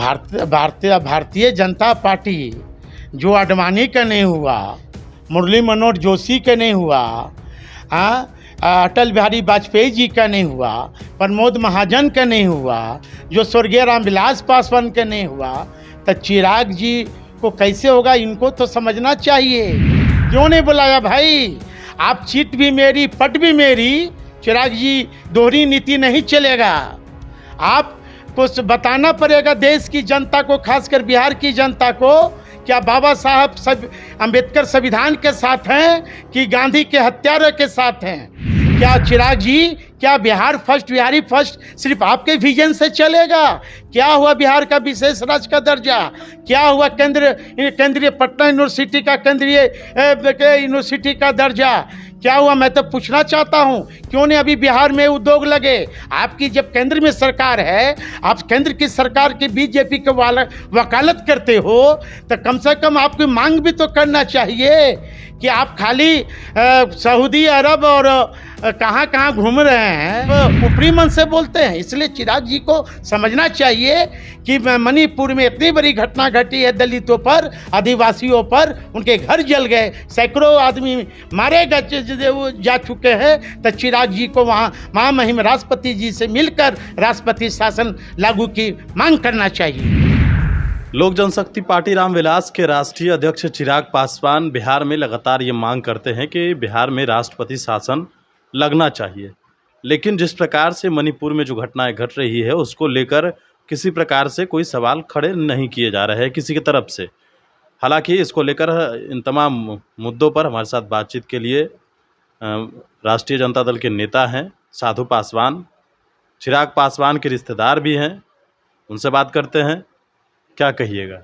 Bharatiya Janata party जो आडवाणी का नहीं हुआ, मुरली मनोहर जोशी का नहीं हुआ, अटल बिहारी वाजपेयी जी का नहीं हुआ, प्रमोद महाजन का नहीं हुआ, जो स्वर्गीय रामविलास पासवान का नहीं हुआ, तो चिराग जी को कैसे होगा? इनको तो समझना चाहिए। क्यों नहीं बुलाया भाई? आप चीट भी मेरी पट भी मेरी। चिराग जी, दोहरी नीति नहीं चलेगा। आपको बताना पड़ेगा देश की जनता को, खासकर बिहार की जनता को, क्या बाबा साहब अम्बेडकर संविधान के साथ हैं कि गांधी के हत्यारों के साथ हैं? क्या चिराग जी, क्या बिहार फर्स्ट, बिहारी फर्स्ट सिर्फ आपके विजन से चलेगा? क्या हुआ बिहार का विशेष राज्य का दर्जा? क्या हुआ केंद्रीय पटना यूनिवर्सिटी का केंद्रीय यूनिवर्सिटी का दर्जा? क्या हुआ? मैं तो पूछना चाहता हूँ, क्यों नहीं अभी बिहार में उद्योग लगे? आपकी जब केंद्र में सरकार है, आप केंद्र की सरकार की बीजेपी के वकालत करते हो, तो कम से कम आपकी मांग भी तो करना चाहिए कि आप खाली सऊदी अरब और कहाँ कहाँ घूम रहे हैं, ऊपरी मन से बोलते हैं। इसलिए चिराग जी को समझना चाहिए कि मणिपुर में इतनी बड़ी घटना घटी है, दलितों पर, आदिवासियों पर, उनके घर जल गए, सैकड़ों आदमी मारे जा चुके हैं। तो चिराग जी को वहाँ महामहिम राष्ट्रपति जी से मिलकर राष्ट्रपति शासन लागू की मांग करना चाहिए। लोक जनशक्ति पार्टी रामविलास के राष्ट्रीय अध्यक्ष चिराग पासवान बिहार में लगातार ये मांग करते हैं कि बिहार में राष्ट्रपति शासन लगना चाहिए, लेकिन जिस प्रकार से मणिपुर में जो घटनाएं घट रही है उसको लेकर किसी प्रकार से कोई सवाल खड़े नहीं किए जा रहे हैं किसी की तरफ से। हालांकि इसको लेकर इन तमाम मुद्दों पर हमारे साथ बातचीत के लिए राष्ट्रीय जनता दल के नेता हैं साधु पासवान, चिराग पासवान के रिश्तेदार भी हैं, उनसे बात करते हैं। क्या कहिएगा?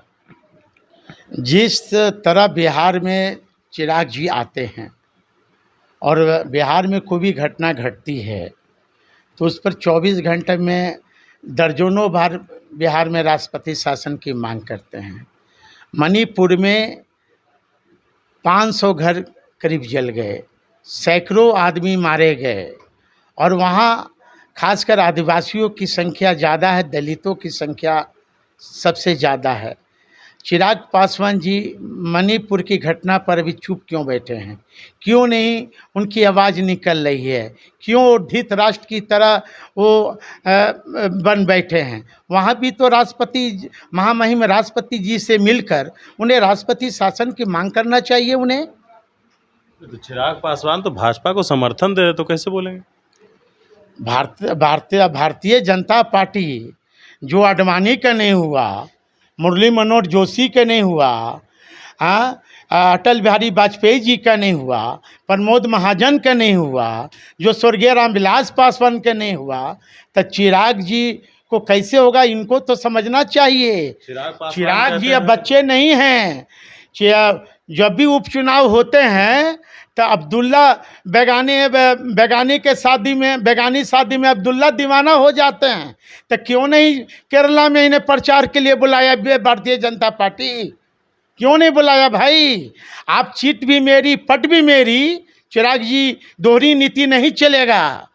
जिस तरह बिहार में चिराग जी आते हैं और बिहार में कोई भी घटना घटती है तो उस पर 24 घंटे में दर्जनों बार बिहार में राष्ट्रपति शासन की मांग करते हैं। मणिपुर में 500 घर करीब जल गए, सैकड़ों आदमी मारे गए, और वहाँ खासकर आदिवासियों की संख्या ज़्यादा है, दलितों की संख्या सबसे ज़्यादा है। चिराग पासवान जी मणिपुर की घटना पर अभी चुप क्यों बैठे हैं? क्यों नहीं उनकी आवाज़ निकल रही है? क्यों धृतराष्ट्र की तरह वो बन बैठे हैं? वहाँ भी तो राष्ट्रपति, महामहिम राष्ट्रपति जी से मिलकर उन्हें राष्ट्रपति शासन की मांग करना चाहिए उन्हें। तो चिराग पासवान तो भाजपा को समर्थन दे रहे, तो कैसे बोलेंगे? भारतीय जनता पार्टी जो आडवाणी का नहीं हुआ, मुरली मनोहर जोशी का नहीं हुआ, अटल बिहारी वाजपेयी जी का नहीं हुआ, प्रमोद महाजन का नहीं हुआ, जो स्वर्गीय रामविलास पासवान का नहीं हुआ, तो चिराग जी को कैसे होगा? इनको तो समझना चाहिए। चिराग जी अब बच्चे नहीं हैं। जब भी उपचुनाव होते हैं तो अब्दुल्ला बेगानी शादी में अब्दुल्ला दीवाना हो जाते हैं। तो क्यों नहीं केरला में इन्हें प्रचार के लिए बुलाया भारतीय जनता पार्टी? क्यों नहीं बुलाया भाई? आप चीट भी मेरी पट भी मेरी। चिराग जी, दोहरी नीति नहीं चलेगा।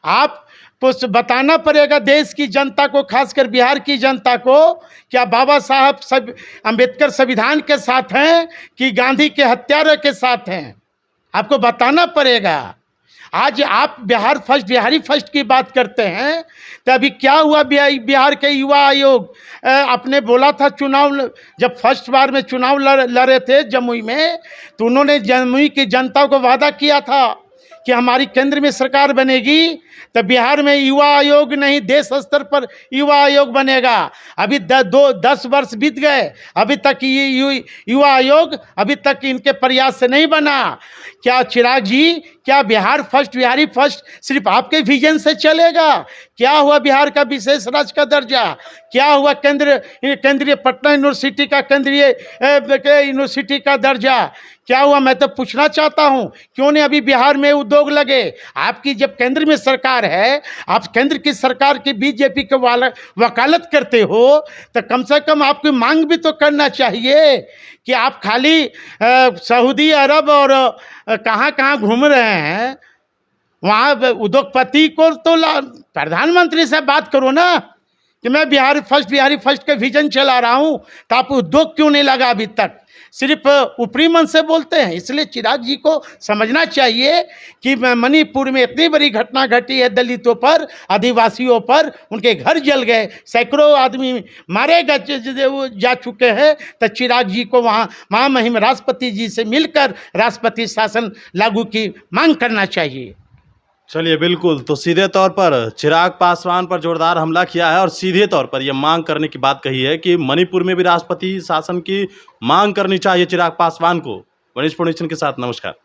आपको बताना पड़ेगा देश की जनता को, खासकर बिहार की जनता को, क्या बाबा साहब अम्बेडकर संविधान के साथ हैं कि गांधी के हत्यारों के साथ हैं? आपको बताना पड़ेगा। आज आप बिहार फर्स्ट, बिहारी फर्स्ट की बात करते हैं, तो अभी क्या हुआ? बिहार के युवा आयोग आपने बोला था, चुनाव जब फर्स्ट बार में चुनाव लड़े थे जमुई में, तो उन्होंने जमुई की जनता को वादा किया था कि हमारी केंद्र में सरकार बनेगी तो बिहार में युवा आयोग नहीं, देश स्तर पर युवा आयोग बनेगा। अभी 10 वर्ष बीत गए, अभी तक ये युवा आयोग अभी तक इनके प्रयास से नहीं बना। क्या चिराग जी, क्या बिहार फर्स्ट, बिहारी फर्स्ट सिर्फ आपके विजन से चलेगा? क्या हुआ बिहार का विशेष राज्य का दर्जा? क्या हुआ केंद्रीय पटना यूनिवर्सिटी का केंद्रीय यूनिवर्सिटी का दर्जा? क्या हुआ? मैं तो पूछना चाहता हूँ, क्यों नहीं अभी बिहार में उद्योग लगे? आपकी जब केंद्र में सरकार है, आप केंद्र की सरकार की बीजेपी के वकालत करते हो, तो कम से कम आपकी मांग भी तो करना चाहिए कि आप खाली सऊदी अरब और कहाँ कहाँ घूम रहे हैं, वहाँ उद्योगपति को तो प्रधानमंत्री से बात करो ना कि मैं बिहारी फर्स्ट का विजन चला रहा हूँ, तो आप उद्योग क्यों नहीं लगा अभी तक? सिर्फ ऊपरी मन से बोलते हैं। इसलिए चिराग जी को समझना चाहिए कि मणिपुर में इतनी बड़ी घटना घटी है, दलितों पर, आदिवासियों पर, उनके घर जल गए, सैकड़ों आदमी मारे जा चुके हैं। तो चिराग जी को वहाँ महामहिम राष्ट्रपति जी से मिलकर राष्ट्रपति शासन लागू की मांग करना चाहिए। चलिए, बिल्कुल। तो सीधे तौर पर चिराग पासवान पर जोरदार हमला किया है और सीधे तौर पर यह मांग करने की बात कही है कि मणिपुर में भी राष्ट्रपति शासन की मांग करनी चाहिए चिराग पासवान को। मनीष पुणेचन के साथ नमस्कार।